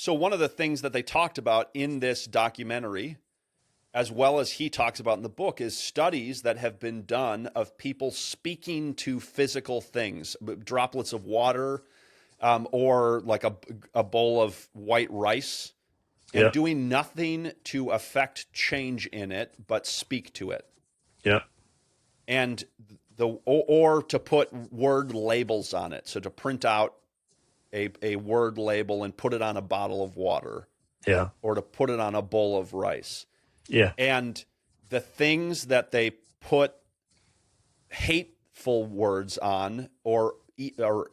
so one of the things that they talked about in this documentary, as well as he talks about in the book, is studies that have been done of people speaking to physical things, droplets of water, or like a bowl of white rice, and Yep. doing nothing to affect change in it, but speak to it. Yep. And or to put word labels on it. So to print out a word label and put it on a bottle of water, Yeah. or to put it on a bowl of rice. Yeah. And the things that they put hateful words on, or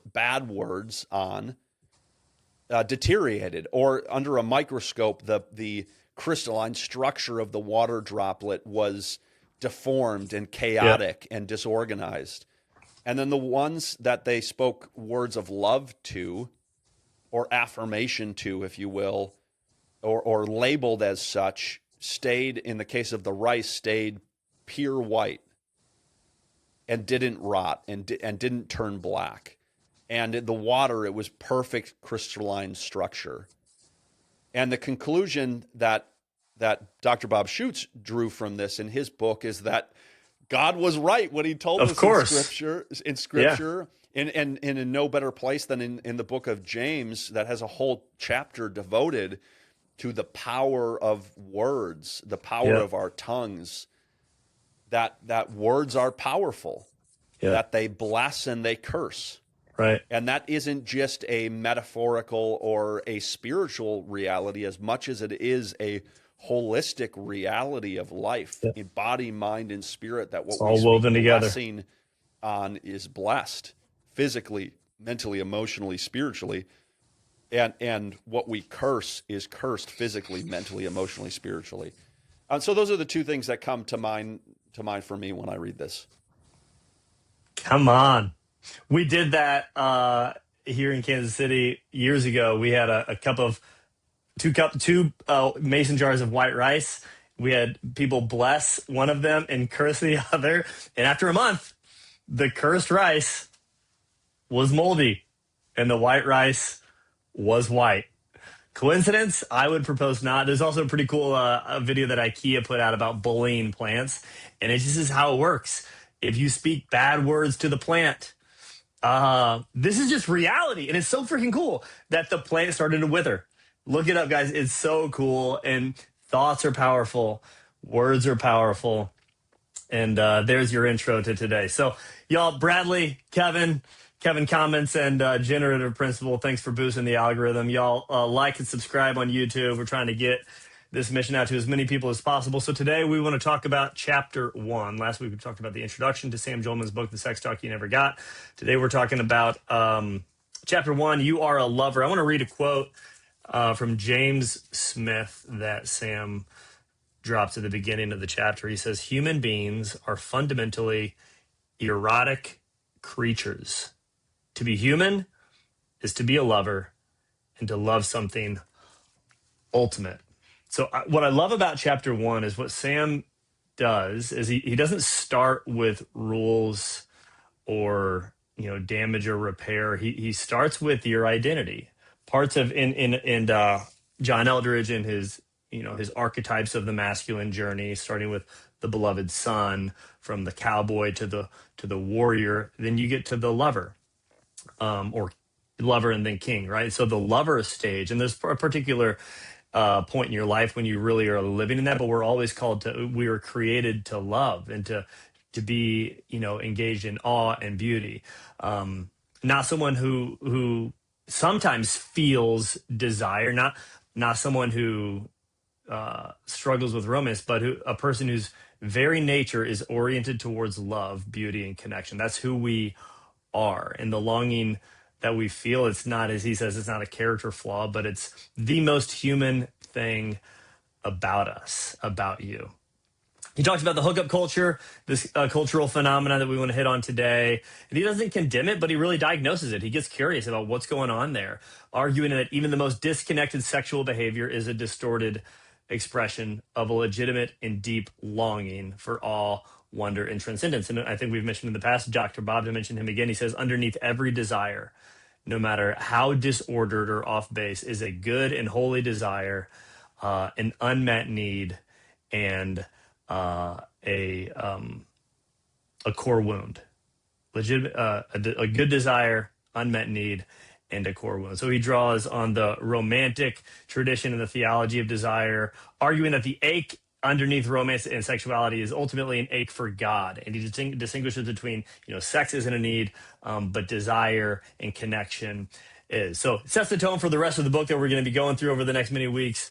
bad words on, deteriorated, or under a microscope, the crystalline structure of the water droplet was deformed and chaotic and disorganized. And then the ones that they spoke words of love to, or affirmation to, if you will, or labeled as such, stayed, in the case of the rice, stayed pure white and didn't rot and didn't turn black. And in the water, it was perfect crystalline structure. And the conclusion that Dr. Bob Schutz drew from this in his book is that God was right when he told Of us course. in Scripture, and in no better place than in the book of James, that has a whole chapter devoted to the power of words, the power of our tongues, that words are powerful, that they bless and they curse. Right. And that isn't just a metaphorical or a spiritual reality as much as it is a holistic reality of life, in body, mind, and spirit, that what It's we all speak woven together. blessing on is blessed physically, mentally, emotionally, spiritually. And what we curse is cursed physically, mentally, emotionally, spiritually. So those are the two things that come to mind for me when I read this. Come on. We did that here in Kansas City years ago. We had a cup of two mason jars of white rice. We had people bless one of them and curse the other. And after a month, the cursed rice was moldy and the white rice was white. Coincidence? I would propose not. There's also a pretty cool a video that IKEA put out about bullying plants, and it just is how it works. If you speak bad words to the plant, this is just reality, and it's so freaking cool that the plant started to wither. Look it up, guys. It's so cool, and thoughts are powerful, words are powerful, and there's your intro to today. So, y'all, Bradley, Kevin comments, and generative principle, thanks for boosting the algorithm. Y'all like and subscribe on YouTube. We're trying to get this mission out to as many people as possible. So today we want to talk about chapter 1. Last week we talked about the introduction to Sam Jolman's book, The Sex Talk You Never Got. Today we're talking about chapter 1, You Are a Lover. I want to read a quote from James Smith that Sam drops at the beginning of the chapter. He says, human beings are fundamentally erotic creatures. To be human is to be a lover, and to love something ultimate. So what I love about chapter 1 is what Sam does is he doesn't start with rules or damage or repair. He starts with your identity. Parts of in John Eldridge and his archetypes of the masculine journey, starting with the beloved son, from the cowboy to the warrior. Then you get to the lover, or lover and then king, right? So the lover stage, and there's a particular point in your life when you really are living in that, but we're always called to, we were created to love and to be, engaged in awe and beauty. Not someone who sometimes feels desire, not someone who struggles with romance, but a person whose very nature is oriented towards love, beauty, and connection. That's who we are. And the longing that we feel, it's not, as he says, it's not a character flaw, but it's the most human thing about us, about you. He talks about the hookup culture, this cultural phenomena that we want to hit on today. And he doesn't condemn it, but he really diagnoses it. He gets curious about what's going on there, arguing that even the most disconnected sexual behavior is a distorted expression of a legitimate and deep longing for awe, wonder, and transcendence. And I think we've mentioned in the past, Dr. Bob, to mention him again, he says, underneath every desire no matter how disordered or off base, is a good and holy desire, an unmet need, and a core wound. Legitimate, a good desire, unmet need, and a core wound. So he draws on the romantic tradition and the theology of desire, arguing that the ache underneath romance and sexuality is ultimately an ache for God, and he distinguishes between, sex isn't a need, but desire and connection is. So it sets the tone for the rest of the book that we're going to be going through over the next many weeks.